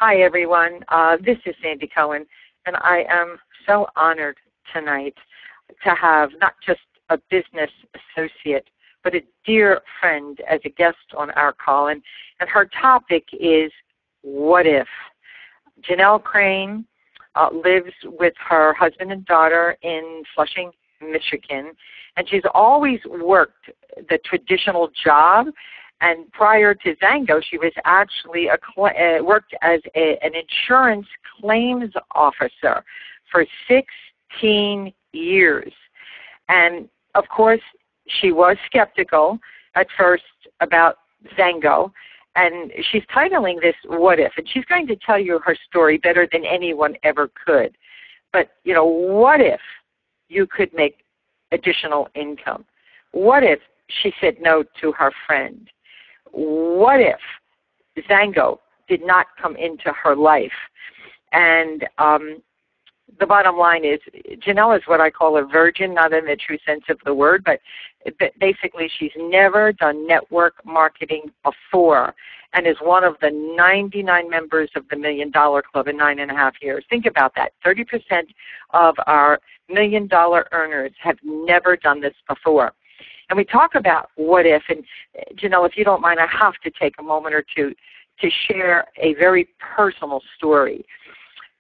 Hi, everyone. This is Sandy Cohen, and I am so honored tonight to have not just a business associate, but a dear friend as a guest on our call. And her topic is, what if? Janelle Crane lives with her husband and daughter in Flushing, Michigan, and she's always worked the traditional job. And prior to Xango, she was actually worked as an insurance claims officer for 16 years. And of course, she was skeptical at first about Xango, and she's titling this "What If?" And she's going to tell you her story better than anyone ever could. But what if you could make additional income? What if she said no to her friend? What if Xango did not come into her life? And the bottom line is, Janelle is what I call a virgin, not in the true sense of the word, but basically she's never done network marketing before and is one of the 99 members of the $1 Million Club in 9.5 years. Think about that. 30% of our $1 million earners have never done this before. And we talk about what if, and Janelle, if you don't mind, I have to take a moment or two to share a very personal story.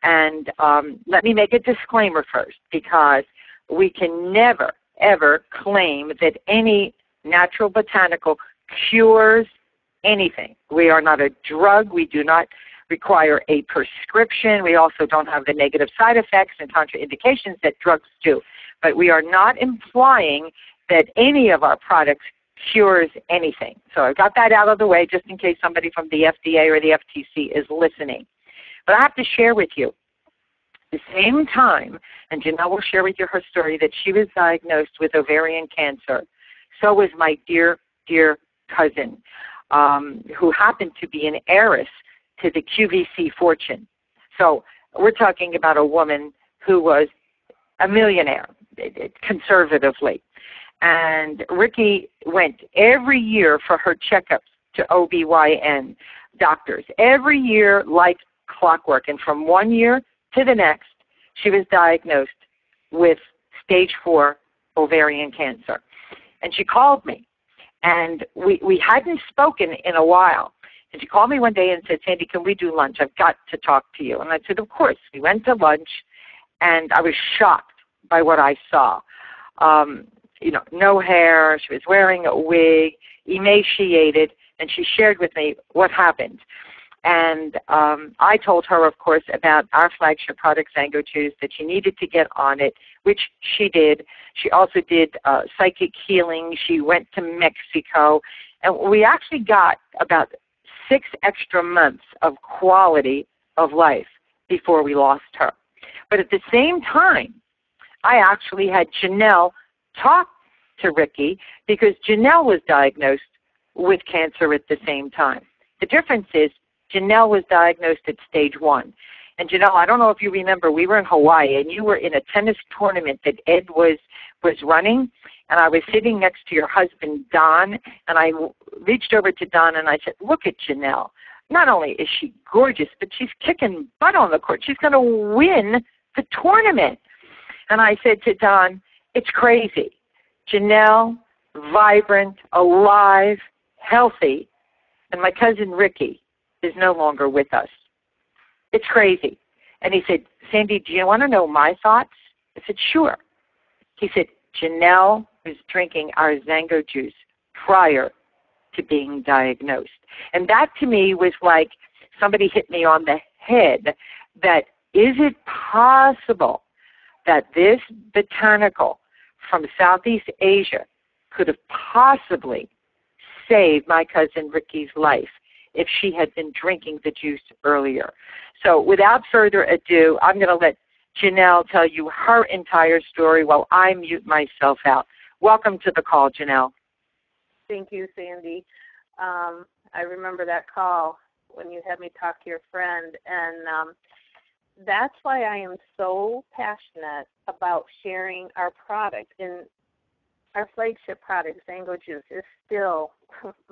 And let me make a disclaimer first, because we can never, ever claim that any natural botanical cures anything. We are not a drug. We do not require a prescription. We also don't have the negative side effects and contraindications that drugs do. But we are not implying that any of our products cures anything. So I got that out of the way just in case somebody from the FDA or the FTC is listening. But I have to share with you, at the same time, and Janelle will share with you her story, that she was diagnosed with ovarian cancer. So was my dear, dear cousin, who happened to be an heiress to the QVC fortune. So we're talking about a woman who was a millionaire, conservatively. And Ricky went every year for her checkups to OBYN doctors, every year like clockwork. And from one year to the next, she was diagnosed with stage 4 ovarian cancer. And she called me, and we hadn't spoken in a while. And she called me one day and said, "Sandy, can we do lunch? I've got to talk to you." And I said, "Of course." We went to lunch, and I was shocked by what I saw. No hair, she was wearing a wig, emaciated, and she shared with me what happened. And I told her, of course, about our flagship product, Xango Juice, that she needed to get on it, which she did. She also did psychic healing. She went to Mexico. And we actually got about 6 extra months of quality of life before we lost her. But at the same time, I actually had Janelle talk to Ricky, because Janelle was diagnosed with cancer at the same time. The difference is Janelle was diagnosed at stage 1. And Janelle, I don't know if you remember, we were in Hawaii, and you were in a tennis tournament that Ed was running, and I was sitting next to your husband, Don, and I reached over to Don and I said, "Look at Janelle. Not only is she gorgeous, but she's kicking butt on the court. She's going to win the tournament." And I said to Don, "It's crazy. Janelle, vibrant, alive, healthy, and my cousin Ricky is no longer with us. It's crazy." And he said, "Sandy, do you want to know my thoughts?" I said, "Sure." He said, "Janelle was drinking our Xango juice prior to being diagnosed." And that to me was like somebody hit me on the head, that is it possible that this botanical from Southeast Asia could have possibly saved my cousin Ricky's life if she had been drinking the juice earlier. So without further ado, I'm going to let Janelle tell you her entire story while I mute myself out. Welcome to the call, Janelle. Thank you, Sandy. I remember that call when you had me talk to your friend, and that's why I am so passionate about sharing our product. And our flagship product, Xango Juice, is still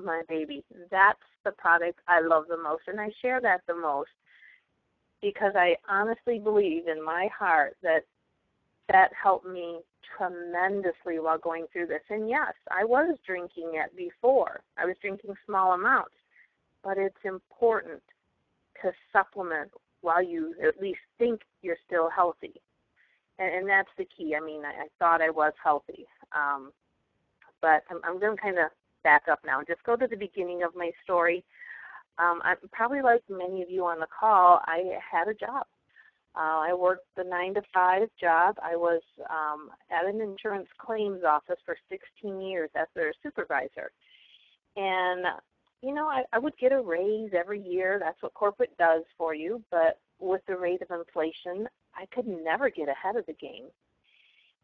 my baby. That's the product I love the most, and I share that the most because I honestly believe in my heart that that helped me tremendously while going through this. And yes, I was drinking it before. I was drinking small amounts. But it's important to supplement while you at least think you're still healthy. And that's the key. I mean, I thought I was healthy. But I'm going to kind of back up now and just go to the beginning of my story. I'm probably like many of you on the call, I had a job. I worked the 9-to-5 job. I was at an insurance claims office for 16 years as their supervisor. And, you know, I would get a raise every year. That's what corporate does for you. But with the rate of inflation, I could never get ahead of the game.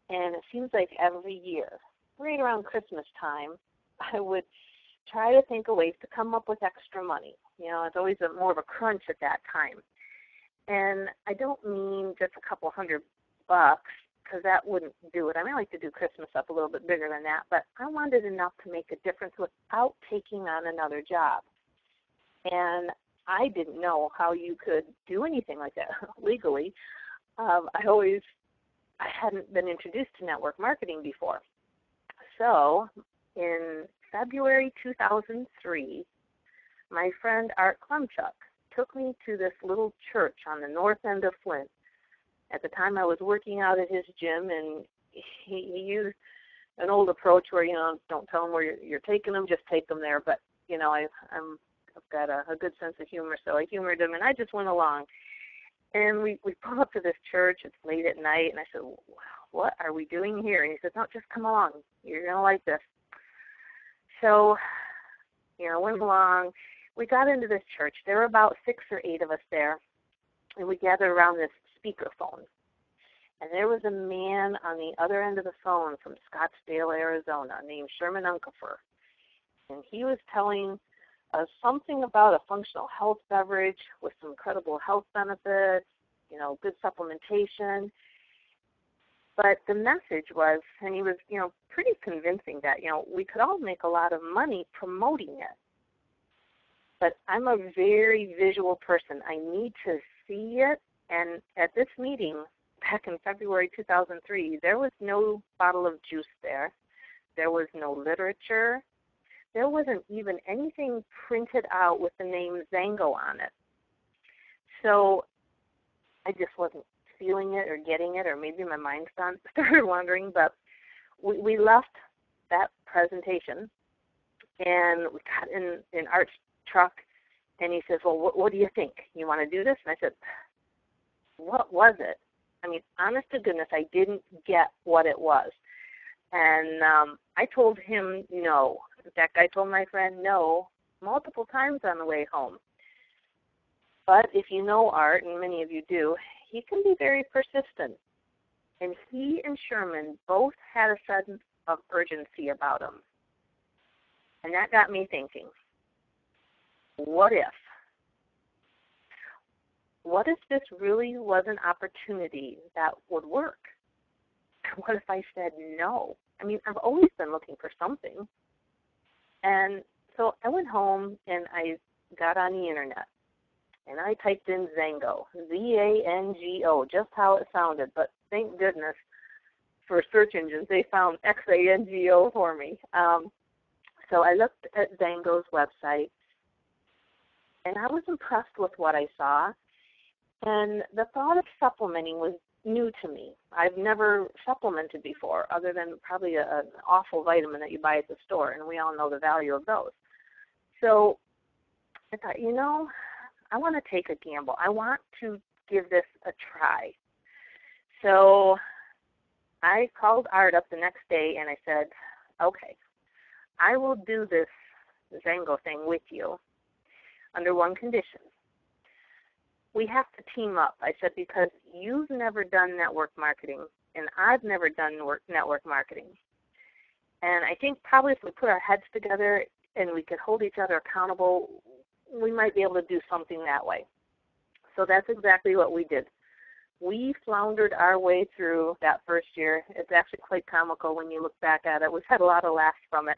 And it seems like every year, right around Christmas time, I would try to think of ways to come up with extra money. You know, it's always more of a crunch at that time. And I don't mean just a couple $100, because that wouldn't do it. I mean, I like to do Christmas up a little bit bigger than that, but I wanted enough to make a difference without taking on another job. And I didn't know how you could do anything like that legally. I hadn't been introduced to network marketing before. So in February 2003, my friend Art Klumchuk took me to this little church on the north end of Flint. At the time, I was working out at his gym, and he used an old approach where, you know, don't tell them where you're taking them, just take them there. But, you know, I've got a good sense of humor, so I humored him, and I just went along. And we pulled up to this church. It's late at night, and I said, what are we doing here? And he said, no, just come along. You're going to like this. So, you know, went along. We got into this church. There were about 6 or 8 of us there, and we gathered around this speakerphone. And there was a man on the other end of the phone from Scottsdale, Arizona, named Sherman Unkefer. And he was telling us something about a functional health beverage with some incredible health benefits, you know, good supplementation. But the message was, and he was, you know, pretty convincing that, you know, we could all make a lot of money promoting it. But I'm a very visual person. I need to see it. And at this meeting, back in February 2003, there was no bottle of juice there. There was no literature. There wasn't even anything printed out with the name Xango on it. So I just wasn't feeling it or getting it, or maybe my mind started wandering. But we left that presentation, and we got in Art's truck, and he says, well, what do you think? You want to do this? And I said, what was it? I mean, honest to goodness, I didn't get what it was. And I told him no. In fact, I told my friend no multiple times on the way home. But if you know Art, and many of you do, he can be very persistent. And he and Sherman both had a sense of urgency about him. And that got me thinking, what if? What if this really was an opportunity that would work? What if I said no? I mean, I've always been looking for something. And so I went home and I got on the internet. And I typed in Xango, Z-A-N-G-O, just how it sounded. But thank goodness for search engines, they found X-A-N-G-O for me. So I looked at Xango's website, and I was impressed with what I saw. And the thought of supplementing was new to me. I've never supplemented before, other than probably an awful vitamin that you buy at the store, and we all know the value of those. So I thought, you know, I want to take a gamble. I want to give this a try. So I called Art up the next day, and I said, okay, I will do this Xango thing with you under one condition. We have to team up, I said, because you've never done network marketing, and I've never done network marketing. And I think probably if we put our heads together and we could hold each other accountable, we might be able to do something that way. So that's exactly what we did. We floundered our way through that first year. It's actually quite comical when you look back at it. We've had a lot of laughs from it.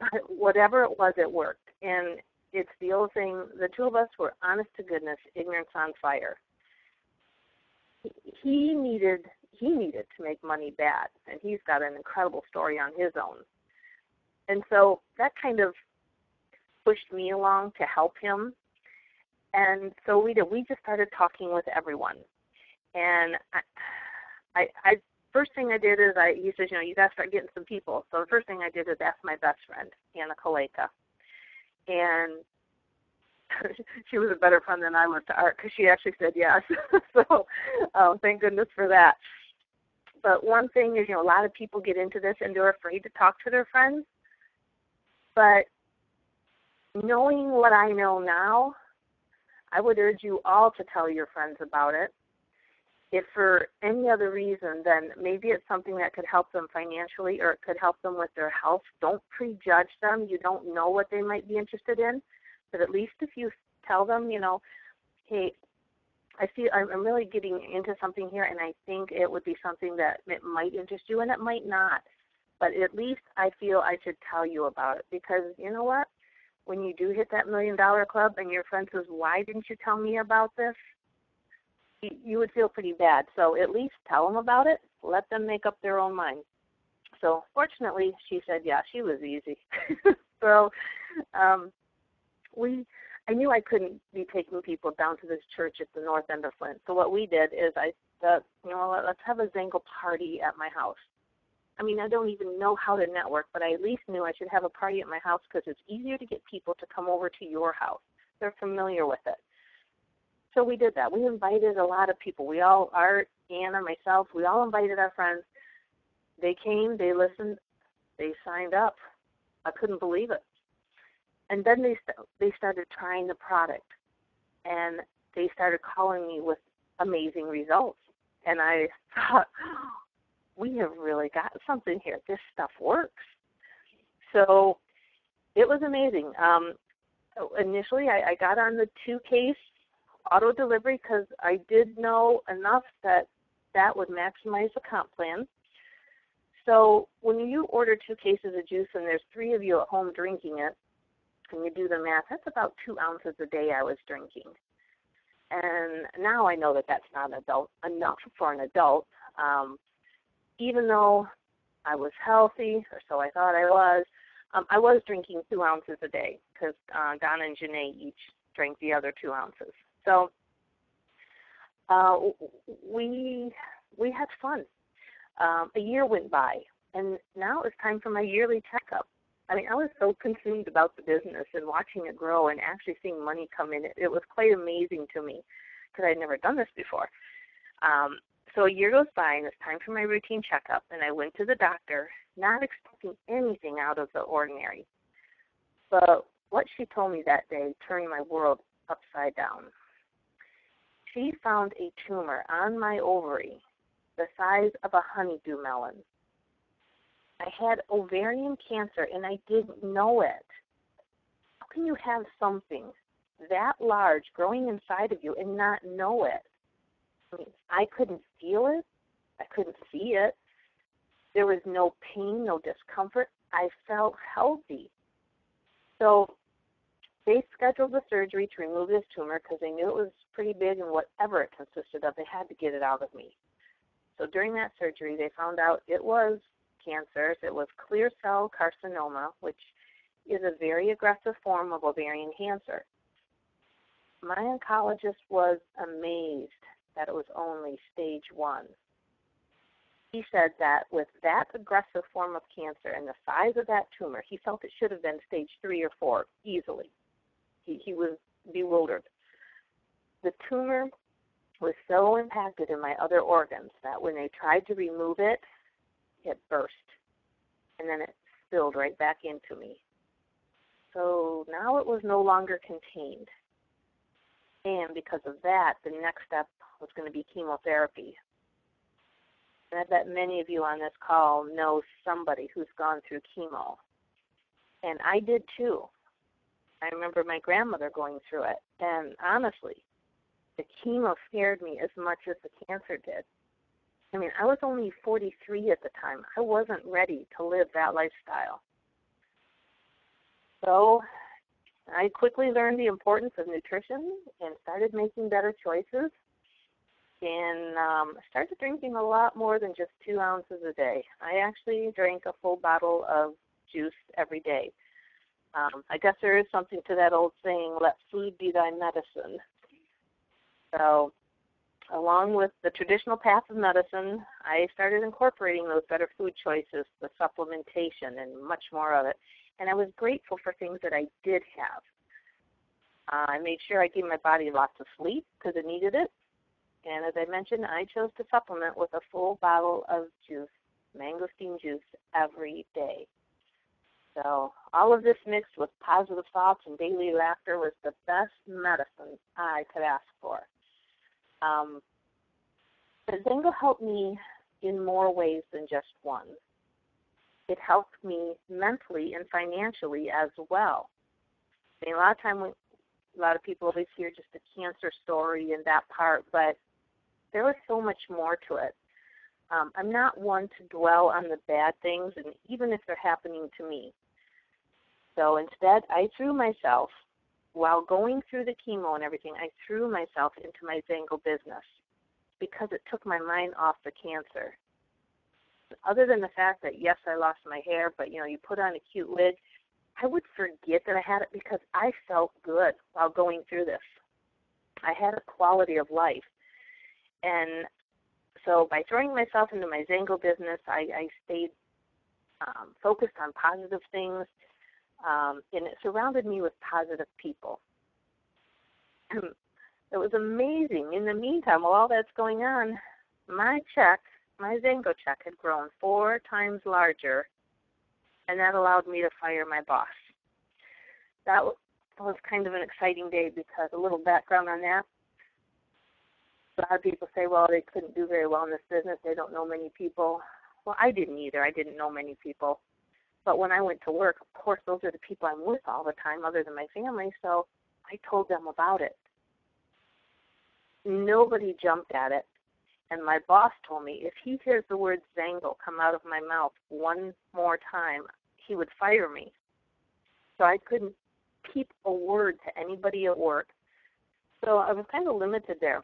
But whatever it was, it worked. And it's the old thing, the two of us were honest to goodness, ignorance on fire. He needed to make money bad, and he's got an incredible story on his own. And so that kind of pushed me along to help him. And so we did. We just started talking with everyone. And I first thing I did is he says, you got to start getting some people. So the first thing I did is ask my best friend, Anna Kaleka. And she was a better friend than I was to Art because she actually said yes. So thank goodness for that. But one thing is, a lot of people get into this and they're afraid to talk to their friends. But knowing what I know now, I would urge you all to tell your friends about it. If for any other reason, then maybe it's something that could help them financially or it could help them with their health. Don't prejudge them. You don't know what they might be interested in. But at least if you tell them, hey, I see I'm really getting into something here, and I think it would be something that it might interest you, and it might not. But at least I feel I should tell you about it because you know what? When you do hit that $1 million club and your friend says, why didn't you tell me about this? You would feel pretty bad. So at least tell them about it. Let them make up their own mind. So fortunately, she said, yeah, she was easy. So I knew I couldn't be taking people down to this church at the north end of Flint. So what we did is I said, let's have a Xango party at my house. I mean, I don't even know how to network, but I at least knew I should have a party at my house because it's easier to get people to come over to your house. They're familiar with it. So we did that. We invited a lot of people. We all, Art, Anna, myself, we all invited our friends. They came, they listened, they signed up. I couldn't believe it. And then they started trying the product, and they started calling me with amazing results. And I thought, we have really got something here. This stuff works. So it was amazing. Initially, I got on the 2-case auto delivery because I did know enough that would maximize the comp plan. So when you order 2 cases of juice and there's 3 of you at home drinking it, and you do the math, that's about 2 ounces a day I was drinking. And now I know that that's not enough for an adult. Even though I was healthy, or so I thought I was drinking 2 ounces a day because Donna and Janae each drank the other 2 ounces. So we had fun. A year went by, and now it's time for my yearly checkup. I mean, I was so consumed about the business and watching it grow and actually seeing money come in. It was quite amazing to me because I'd never done this before. So a year goes by, and it's time for my routine checkup, and I went to the doctor, not expecting anything out of the ordinary. But what she told me that day turned my world upside down. She found a tumor on my ovary the size of a honeydew melon. I had ovarian cancer, and I didn't know it. How can you have something that large growing inside of you and not know it? I mean, I couldn't feel it. I couldn't see it. There was no pain, no discomfort. I felt healthy. So they scheduled the surgery to remove this tumor because they knew it was pretty big, and whatever it consisted of, they had to get it out of me. So during that surgery, they found out it was cancer. It was clear cell carcinoma, which is a very aggressive form of ovarian cancer. My oncologist was amazed that it was only stage 1. He said that with that aggressive form of cancer and the size of that tumor, he felt it should have been stage 3 or 4 easily. He was bewildered. The tumor was so impacted in my other organs that when they tried to remove it, it burst, and then it spilled right back into me. So now it was no longer contained. And because of that, the next step was going to be chemotherapy. And I bet many of you on this call know somebody who's gone through chemo. And I did too. I remember my grandmother going through it. And honestly, the chemo scared me as much as the cancer did. I mean, I was only 43 at the time. I wasn't ready to live that lifestyle. So I quickly learned the importance of nutrition and started making better choices, and started drinking a lot more than just 2 ounces a day. I actually drank a full bottle of juice every day. I guess there is something to that old saying, let food be thy medicine. So along with the traditional path of medicine, I started incorporating those better food choices, the supplementation, and much more of it. And I was grateful for things that I did have. I made sure I gave my body lots of sleep because it needed it. And as I mentioned, I chose to supplement with a full bottle of juice, mangosteen juice, every day. So all of this mixed with positive thoughts and daily laughter was the best medicine I could ask for. But Xango helped me in more ways than just one. It helped me mentally and financially as well. I mean, a lot of people always hear just the cancer story and that part, but there was so much more to it. I'm not one to dwell on the bad things, and even if they're happening to me. So instead, I threw myself, while going through the chemo and everything, I threw myself into my Xango business because it took my mind off the cancer. Other than the fact that, yes, I lost my hair, but, you put on a cute wig, I would forget that I had it because I felt good while going through this. I had a quality of life. And so by throwing myself into my Xango business, I stayed focused on positive things, and it surrounded me with positive people. It was amazing. In the meantime, while all that's going on, my Xango check had grown 4 times larger, and that allowed me to fire my boss. That was kind of an exciting day because a little background on that. A lot of people say, well, they couldn't do very well in this business. They don't know many people. Well, I didn't either. I didn't know many people. But when I went to work, of course, those are the people I'm with all the time other than my family, so I told them about it. Nobody jumped at it. And my boss told me if he hears the word Xango come out of my mouth one more time, he would fire me. So I couldn't keep a word to anybody at work. So I was kind of limited there.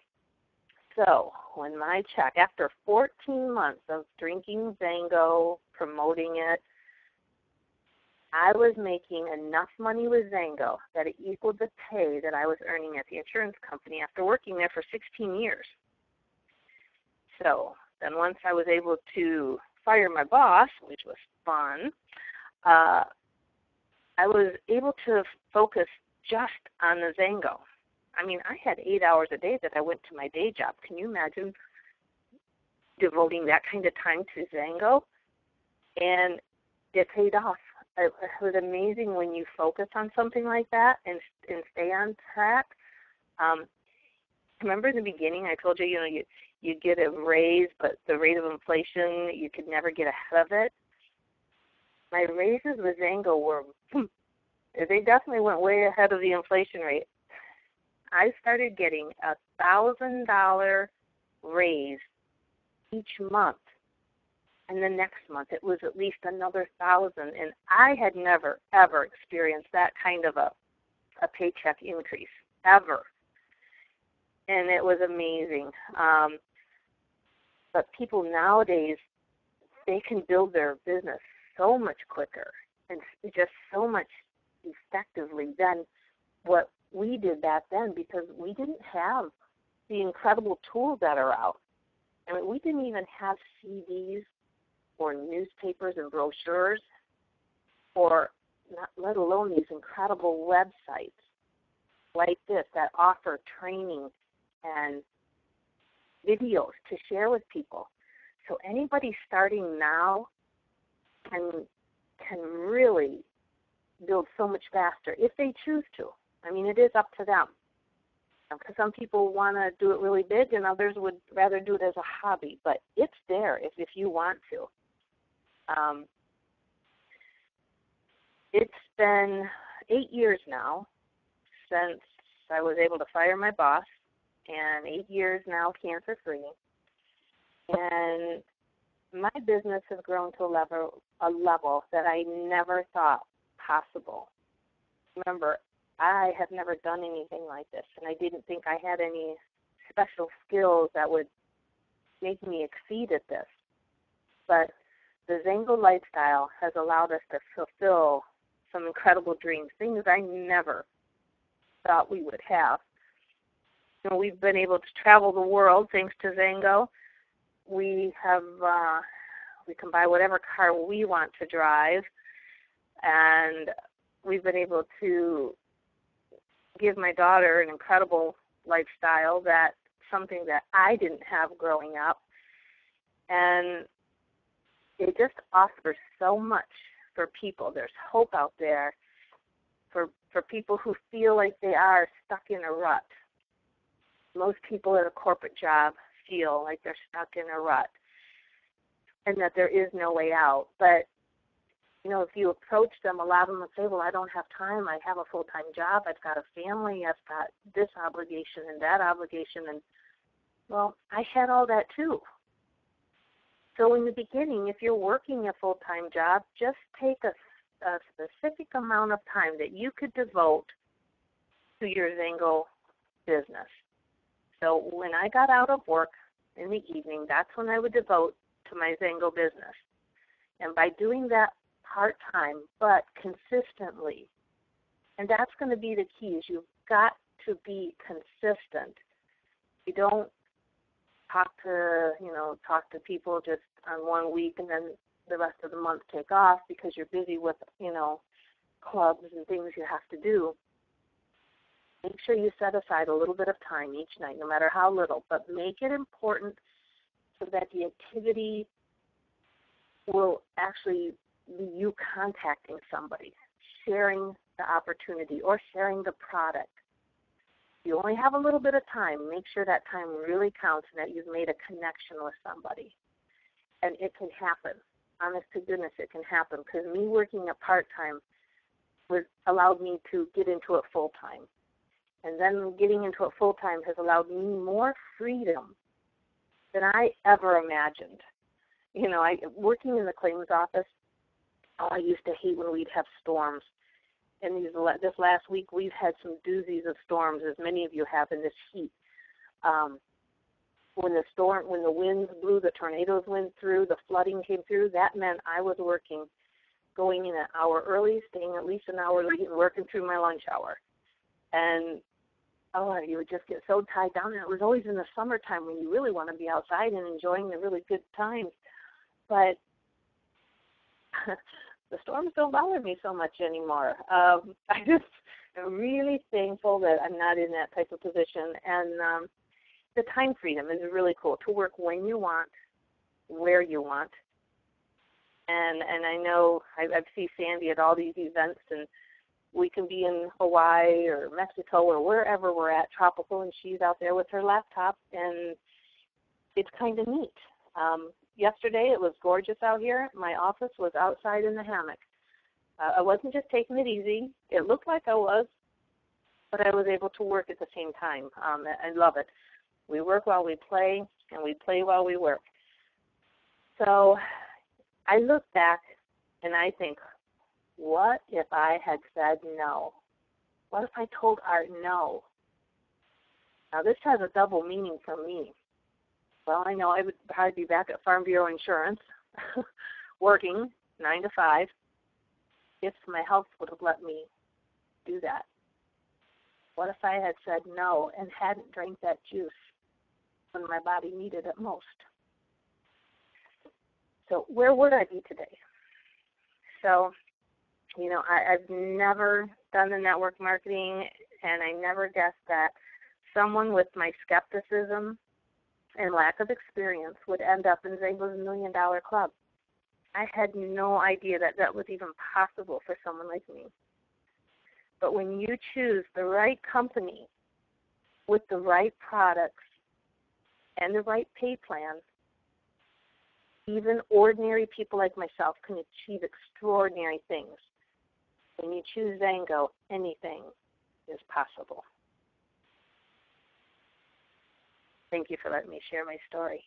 So when my check, after 14 months of drinking Xango, promoting it, I was making enough money with Xango that it equaled the pay that I was earning at the insurance company after working there for 16 years. So then once I was able to fire my boss, which was fun, I was able to focus just on the Xango. I mean, I had 8 hours a day that I went to my day job. Can you imagine devoting that kind of time to Xango? And it paid off. It was amazing when you focus on something like that and stay on track. Remember in the beginning I told you, you get a raise, but the rate of inflation, you could never get ahead of it. My raises with Xango they definitely went way ahead of the inflation rate. I started getting a $1,000 raise each month. And the next month it was at least another $1,000. And I had never, ever experienced that kind of a paycheck increase, ever. And it was amazing. But people nowadays, they can build their business so much quicker and just so much effectively than what we did back then, because we didn't have the incredible tools that are out. I mean, we didn't even have CDs or newspapers and brochures, or let alone these incredible websites like this that offer training and videos to share with people. So anybody starting now can really build so much faster if they choose to. I mean, it is up to them. Because some people want to do it really big and others would rather do it as a hobby. But it's there if you want to. It's been 8 years now since I was able to fire my boss, and 8 years now cancer-free. And my business has grown to a level that I never thought possible. Remember, I have never done anything like this, and I didn't think I had any special skills that would make me exceed at this. But the Xango lifestyle has allowed us to fulfill some incredible dreams, things I never thought we would have. You know, we've been able to travel the world thanks to Xango. We have we can buy whatever car we want to drive, and we've been able to give my daughter an incredible lifestyle, that something that I didn't have growing up. And it just offers so much for people. There's hope out there for people who feel like they are stuck in a rut. Most people at a corporate job feel like they're stuck in a rut and that there is no way out. But, you know, if you approach them, allow them to say, well, I don't have time. I have a full-time job. I've got a family. I've got this obligation and that obligation. And, well, I had all that too. So in the beginning, if you're working a full-time job, just take a specific amount of time that you could devote to your Xango business. So when I got out of work in the evening, that's when I would devote to my Xango business. And by doing that part-time but consistently, and that's going to be the key, is you've got to be consistent. You don't talk to people just on 1 week and then the rest of the month take off because you're busy with, clubs and things you have to do. Make sure you set aside a little bit of time each night, no matter how little, but make it important so that the activity will actually be you contacting somebody, sharing the opportunity or sharing the product. You only have a little bit of time. Make sure that time really counts and that you've made a connection with somebody. And it can happen. Honest to goodness, it can happen, because me working a part-time allowed me to get into it full-time. And then getting into it full-time has allowed me more freedom than I ever imagined. Working in the claims office, I used to hate when we'd have storms. And this last week, we've had some doozies of storms, as many of you have in this heat. When the winds blew, the tornadoes went through, the flooding came through, that meant I was working, going in an hour early, staying at least an hour late, and working through my lunch hour. And, you would just get so tied down. And it was always in the summertime when you really want to be outside and enjoying the really good times. But the storms don't bother me so much anymore. I just am really thankful that I'm not in that type of position. And the time freedom is really cool, to work when you want, where you want. And I know I see Sandy at all these events, and we can be in Hawaii or Mexico or wherever we're at, tropical, and she's out there with her laptop, and it's kind of neat. Yesterday it was gorgeous out here. My office was outside in the hammock. I wasn't just taking it easy. It looked like I was, but I was able to work at the same time. I love it. We work while we play, and we play while we work. So I look back and I think, what if I had said no? What if I told Art no? Now, this has a double meaning for me. Well, I know I would probably be back at Farm Bureau Insurance working 9 to 5 if my health would have let me do that. What if I had said no and hadn't drank that juice when my body needed it most? So where would I be today? So, I've never done the network marketing, and I never guessed that someone with my skepticism and lack of experience would end up in Xango's $1 Million Club. I had no idea that was even possible for someone like me. But when you choose the right company with the right products and the right pay plan, even ordinary people like myself can achieve extraordinary things. When you choose Xango, anything is possible. Thank you for letting me share my story.